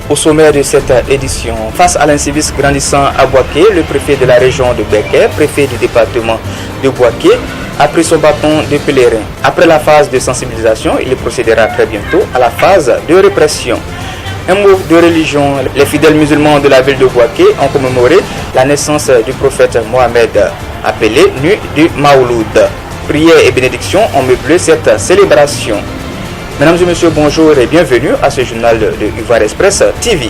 Au sommaire de cette édition, face à l'incivisme grandissant à Bouaké, le préfet de la région de Békay, préfet du département de Bouaké, a pris son bâton de pèlerin. Après la phase de sensibilisation, il procédera très bientôt à la phase de répression. Un mot de religion, les fidèles musulmans de la ville de Bouaké ont commémoré la naissance du prophète Mohamed, appelé Nuit du Maouloud. Prières et bénédictions ont meublé cette célébration. Mesdames et messieurs, bonjour et bienvenue à ce journal de Ivoire Express TV.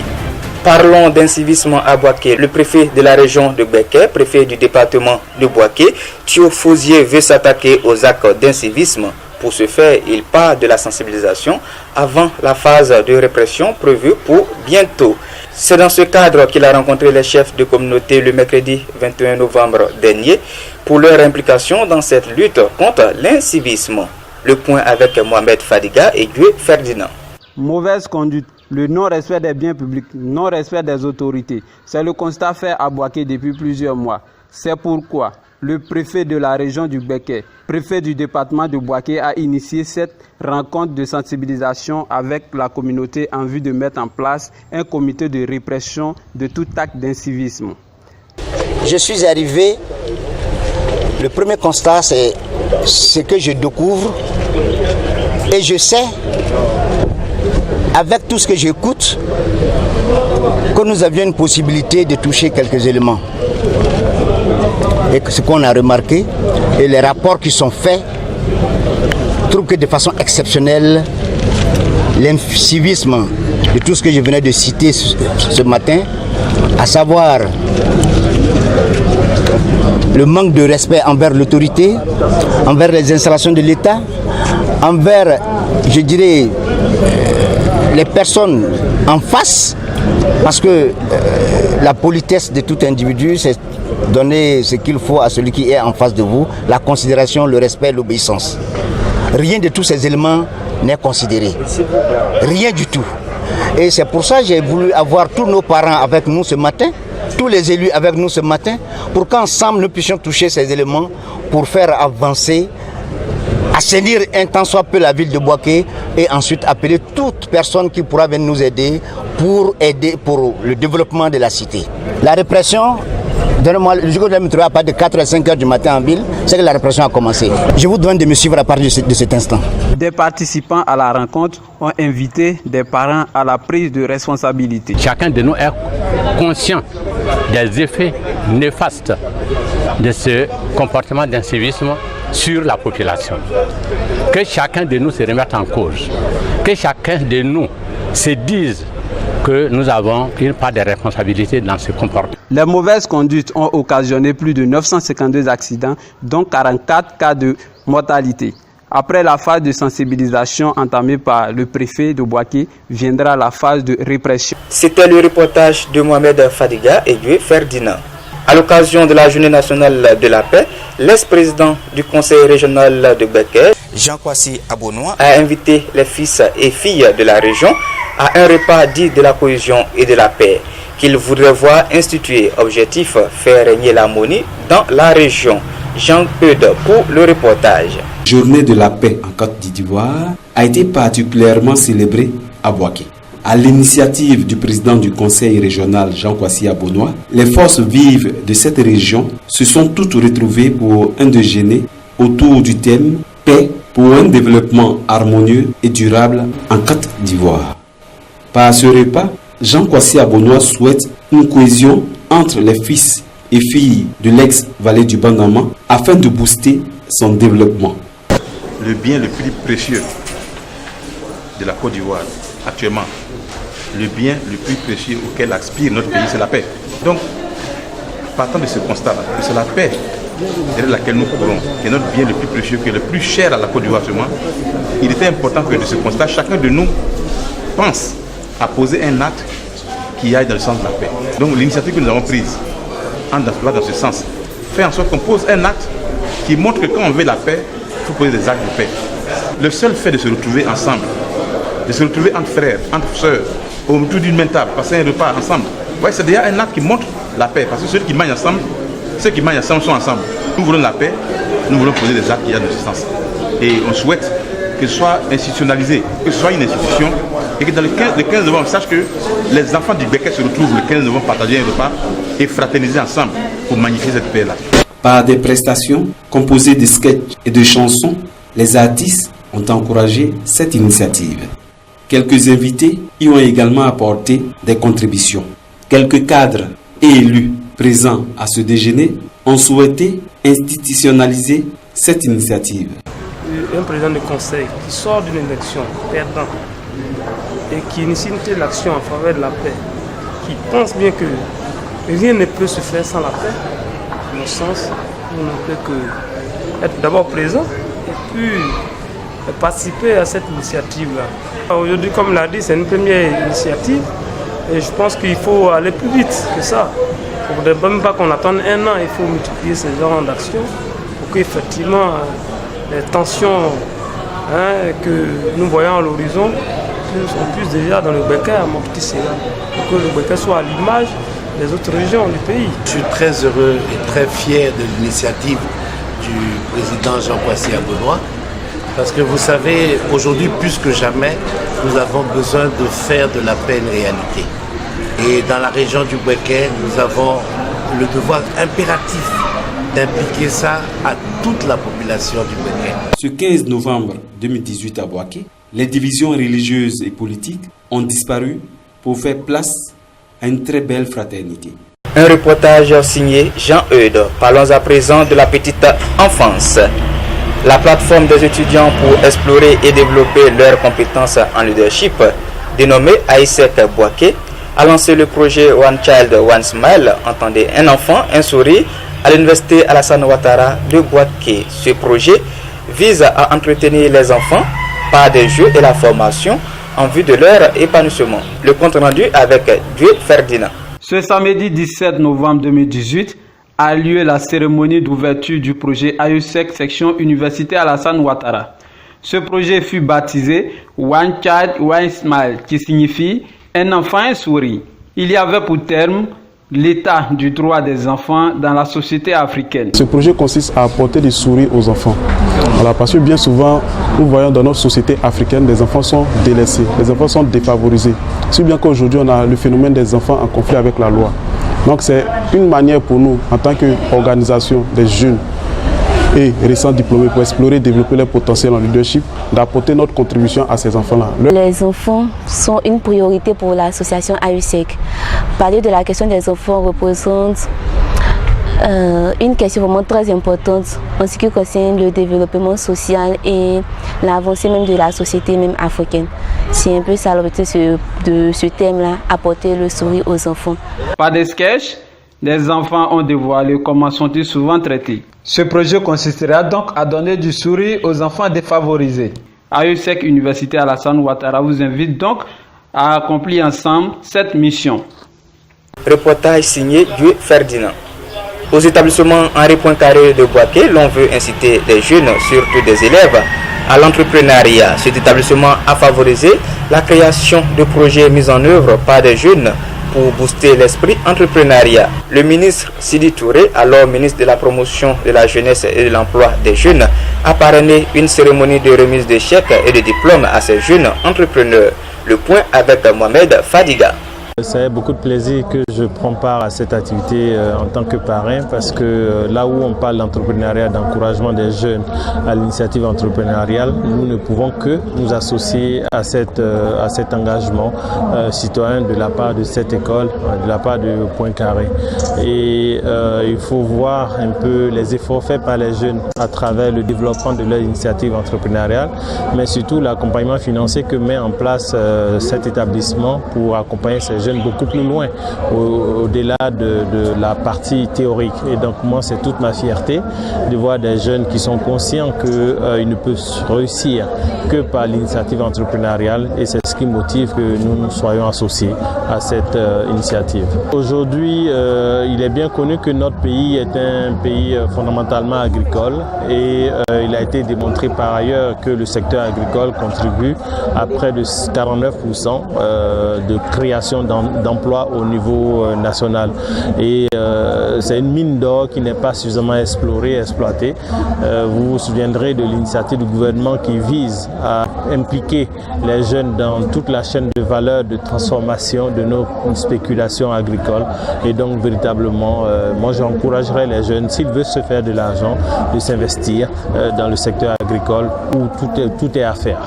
Parlons d'incivisme à Bouaké. Le préfet de la région de Békay, préfet du département de Bouaké, Thio Fosier, veut s'attaquer aux actes d'incivisme. Pour ce faire, il part de la sensibilisation avant la phase de répression prévue pour bientôt. C'est dans ce cadre qu'il a rencontré les chefs de communauté le mercredi 21 novembre dernier pour leur implication dans cette lutte contre l'incivisme. Le point avec Mohamed Fadiga et Gué Ferdinand. Mauvaise conduite, le non-respect des biens publics, non-respect des autorités. C'est le constat fait à Bouaké depuis plusieurs mois. C'est pourquoi le préfet de la région du Békay, préfet du département de Bouaké, a initié cette rencontre de sensibilisation avec la communauté en vue de mettre en place un comité de répression de tout acte d'incivisme. Je suis arrivé, le premier constat c'est ce que je découvre et je sais, avec tout ce que j'écoute, que nous avions une possibilité de toucher quelques éléments. Et ce qu'on a remarqué, et les rapports qui sont faits, trouvent que de façon exceptionnelle, l'incivisme de tout ce que je venais de citer ce matin, à savoir le manque de respect envers l'autorité, envers les installations de l'État, envers, je dirais, les personnes en face, parce que la politesse de tout individu, c'est donner ce qu'il faut à celui qui est en face de vous, la considération, le respect, l'obéissance. Rien de tous ces éléments n'est considéré. Rien du tout. Et c'est pour ça que j'ai voulu avoir tous nos parents avec nous ce matin, tous les élus avec nous ce matin, pour qu'ensemble nous puissions toucher ces éléments pour faire avancer, assainir un tant soit peu la ville de Bouaké et ensuite appeler toute personne qui pourra venir nous aider pour le développement de la cité. La répression, donnez-moi, le jour où je vais me trouver à partir de 4 à 5 heures du matin en ville, c'est que la répression a commencé. Je vous demande de me suivre à partir de cet instant. Des participants à la rencontre ont invité des parents à la prise de responsabilité. Chacun de nous est conscient des effets néfastes de ce comportement d'incivisme sur la population. Que chacun de nous se remette en cause. Que chacun de nous se dise que nous avons une part de responsabilité dans ce comportement. Les mauvaises conduites ont occasionné plus de 952 accidents, dont 44 cas de mortalité. Après la phase de sensibilisation entamée par le préfet de Bouaké, viendra la phase de répression. C'était le reportage de Mohamed Fadiga et Gué Ferdinand. À l'occasion de la Journée nationale de la paix, l'ex-président du conseil régional de Békay, Jean-Kwasi Abonoua, a invité les fils et filles de la région à un repas dit de la cohésion et de la paix qu'il voudrait voir instituer. Objectif, faire régner l'harmonie dans la région. Jean Eudes pour le reportage. Journée de la paix en Côte d'Ivoire a été particulièrement célébrée à Bouaké. À l'initiative du président du conseil régional Jean-Kwasi Abonoua, les forces vives de cette région se sont toutes retrouvées pour un déjeuner autour du thème « Paix pour un développement harmonieux et durable en Côte d'Ivoire ». Par ce repas, Jean-Kwasi Abonoua souhaite une cohésion entre les fils et filles de l'ex-vallée du Bandama afin de booster son développement. Le bien le plus précieux de la Côte d'Ivoire actuellement, le bien le plus précieux auquel aspire notre pays, c'est la paix. Donc, partant de ce constat-là, que c'est la paix derrière laquelle nous courons, qui est notre bien le plus précieux, qui est le plus cher à la Côte d'Ivoire actuellement, il était important que de ce constat, chacun de nous pense à poser un acte qui aille dans le sens de la paix. Donc l'initiative que nous avons prise va dans ce sens. Faire en sorte qu'on pose un acte qui montre que quand on veut la paix, il faut poser des actes de paix. Le seul fait de se retrouver ensemble, de se retrouver entre frères, entre sœurs, autour d'une même table, passer un repas ensemble, ouais, c'est déjà un acte qui montre la paix. Parce que ceux qui mangent ensemble sont ensemble. Nous voulons la paix, nous voulons poser des actes qui aillent dans ce sens. Et on souhaite que ce soit institutionnalisé, que ce soit une institution et que dans le 15 novembre, sache que les enfants du Becket se retrouvent le 15 novembre partager un repas et fraterniser ensemble pour magnifier cette paix-là. Par des prestations composées de sketchs et de chansons, les artistes ont encouragé cette initiative. Quelques invités y ont également apporté des contributions. Quelques cadres et élus présents à ce déjeuner ont souhaité institutionnaliser cette initiative. Un président de conseil qui sort d'une élection perdant et qui initie l'action en faveur de la paix, qui pense bien que rien ne peut se faire sans la paix, à mon sens, on ne peut que être d'abord présent et puis participer à cette initiative-là. Aujourd'hui, comme l'a dit, c'est une première initiative et je pense qu'il faut aller plus vite que ça. Il ne faudrait même pas qu'on attende un an, il faut multiplier ce genre d'actions pour qu'effectivement les tensions que nous voyons à l'horizon sont plus déjà dans le Becket à Mopti-Séga, pour que le Becket soit à l'image des autres régions du pays. Je suis très heureux et très fier de l'initiative du président Jean Kwasi Abonoa, parce que vous savez, aujourd'hui plus que jamais, nous avons besoin de faire de la paix une réalité. Et dans la région du Becket, nous avons le devoir impératif d'impliquer ça à toute la population du Becket. Ce 15 novembre 2018 à Boaké, les divisions religieuses et politiques ont disparu pour faire place à une très belle fraternité. Un reportage signé Jean-Eudes. Parlons à présent de la petite enfance. La plateforme des étudiants pour explorer et développer leurs compétences en leadership, dénommée AISEC Boaké, a lancé le projet One Child, One Smile, entendez un enfant, un sourire, à l'université Alassane Ouattara de Boaké. Ce projet vise à entretenir les enfants par des jeux et la formation en vue de leur épanouissement. Le compte rendu avec Dieu Ferdinand. Ce samedi 17 novembre 2018 a lieu la cérémonie d'ouverture du projet AISEC section Université Alassane Ouattara. Ce projet fut baptisé One Child, One Smile, qui signifie un enfant, un sourire. Il y avait pour terme l'état du droit des enfants dans la société africaine. Ce projet consiste à apporter des sourires aux enfants. Voilà, parce que bien souvent, nous voyons dans notre société africaine, les enfants sont délaissés, les enfants sont défavorisés. Si bien qu'aujourd'hui, on a le phénomène des enfants en conflit avec la loi. Donc c'est une manière pour nous, en tant qu'organisation des jeunes et récents diplômés, pour explorer et développer leur potentiel en leadership, d'apporter notre contribution à ces enfants-là. Les enfants sont une priorité pour l'association AISEC. Parler de la question des enfants représente une question vraiment très importante en ce qui concerne le développement social et l'avancée même de la société même africaine. C'est un peu ça l'objectif de ce thème-là, apporter le sourire aux enfants. Par des sketchs, les enfants ont dévoilé comment sont-ils souvent traités. Ce projet consistera donc à donner du sourire aux enfants défavorisés. AISEC Université Alassane Ouattara vous invite donc à accomplir ensemble cette mission. Reportage signé Dieu Ferdinand. Aux établissements Henri Poincaré de Boaké, l'on veut inciter les jeunes, surtout des élèves, à l'entrepreneuriat. Cet établissement a favorisé la création de projets mis en œuvre par des jeunes pour booster l'esprit entrepreneuriat. Le ministre Sidi Touré, alors ministre de la promotion de la jeunesse et de l'emploi des jeunes, a parrainé une cérémonie de remise de chèques et de diplômes à ces jeunes entrepreneurs. Le point avec Mohamed Fadiga. C'est beaucoup de plaisir que je prends part à cette activité en tant que parrain, parce que là où on parle d'entrepreneuriat, d'encouragement des jeunes à l'initiative entrepreneuriale, nous ne pouvons que nous associer à cet engagement citoyen de la part de cette école, de la part de Poincaré. Et il faut voir un peu les efforts faits par les jeunes à travers le développement de leur initiative entrepreneuriale, mais surtout l'accompagnement financier que met en place cet établissement pour accompagner ces jeunes beaucoup plus loin, au-delà de la partie théorique. Et donc moi, c'est toute ma fierté de voir des jeunes qui sont conscients qu'ils ne peuvent réussir que par l'initiative entrepreneuriale, et c'est ce qui motive que nous soyons associés à cette initiative. Aujourd'hui, il est bien connu que notre pays est un pays fondamentalement agricole, et il a été démontré par ailleurs que le secteur agricole contribue à près de 49% de création d'emplois d'emploi au niveau national. Et c'est une mine d'or qui n'est pas suffisamment explorée et exploitée. Vous vous souviendrez de l'initiative du gouvernement qui vise à impliquer les jeunes dans toute la chaîne de valeur de transformation de nos spéculations agricoles. Et donc véritablement, moi j'encouragerais les jeunes, s'ils veulent se faire de l'argent, de s'investir dans le secteur agricole où tout est à faire.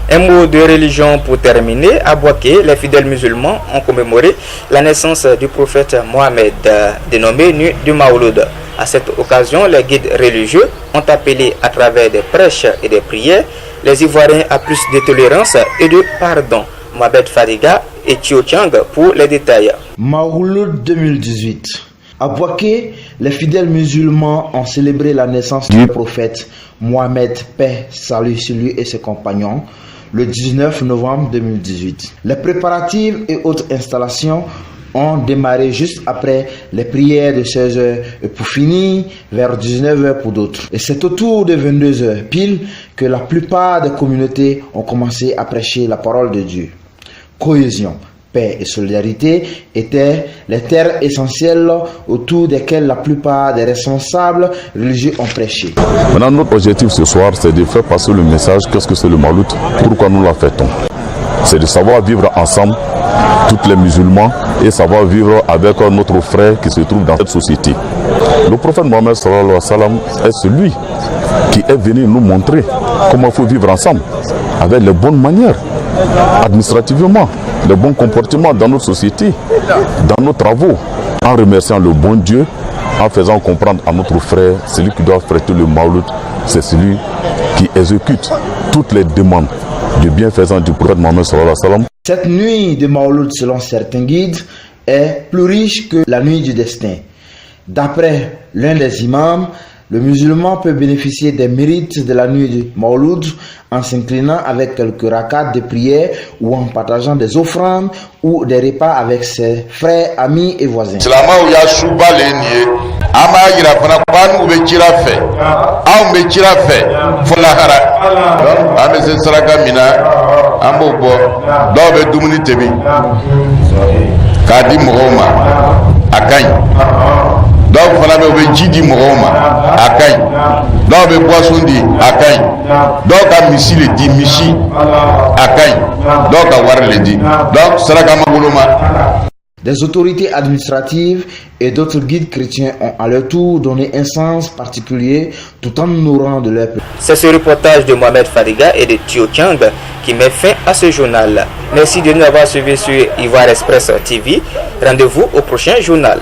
Un mot de religion pour terminer. À Bouaké, les fidèles musulmans ont commémoré la naissance du prophète Mohamed, dénommé Nuit du Maouloud. À cette occasion, les guides religieux ont appelé à travers des prêches et des prières les Ivoiriens à plus de tolérance et de pardon. Mohamed Fadiga et Thio Chang pour les détails. Maouloud 2018. À Bouaké, les fidèles musulmans ont célébré la naissance du prophète Mohamed, paix, salut sur lui et ses compagnons, le 19 novembre 2018. Les préparatifs et autres installations ont démarré juste après les prières de 16h pour finir vers 19h pour d'autres. Et c'est autour de 22h pile que la plupart des communautés ont commencé à prêcher la parole de Dieu. Cohésion, paix et solidarité étaient les terres essentielles autour desquelles la plupart des responsables religieux ont prêché. Maintenant, notre objectif ce soir, c'est de faire passer le message. Qu'est-ce que c'est le Mawlud? Pourquoi nous la fêtons? C'est de savoir vivre ensemble, tous les musulmans, et savoir vivre avec notre frère qui se trouve dans cette société. Le prophète Mohammed sallallahu alayhi wa sallam est celui qui est venu nous montrer comment il faut vivre ensemble, avec les bonnes manières, administrativement, les bons comportements dans notre société, dans nos travaux, en remerciant le bon Dieu, en faisant comprendre à notre frère, celui qui doit fêter le Mawlud, c'est celui qui exécute toutes les demandes du bienfaisant du prophète Mohammed sallallahu alayhi wa sallam. Cette nuit de Mawlud, selon certains guides, est plus riche que la nuit du destin. D'après l'un des imams, le musulman peut bénéficier des mérites de la nuit du Mawlud en s'inclinant avec quelques rakats de prière ou en partageant des offrandes ou des repas avec ses frères, amis et voisins. Donc fana bɛ ji di mɔgɔw ma a ka ɲi dɔw bɛ boisson di a ka ɲi dɔw ka misi le di misi a ka ɲi dɔw ka wari le di donc saraka ma bolo ma. Des autorités administratives et d'autres guides chrétiens ont à leur tour donné un sens particulier tout en honorant de leur peuple. C'est ce reportage de Mohamed Fadiga et de Thio Chang qui met fin à ce journal. Merci de nous avoir suivis sur Ivoire Express TV. Rendez-vous au prochain journal.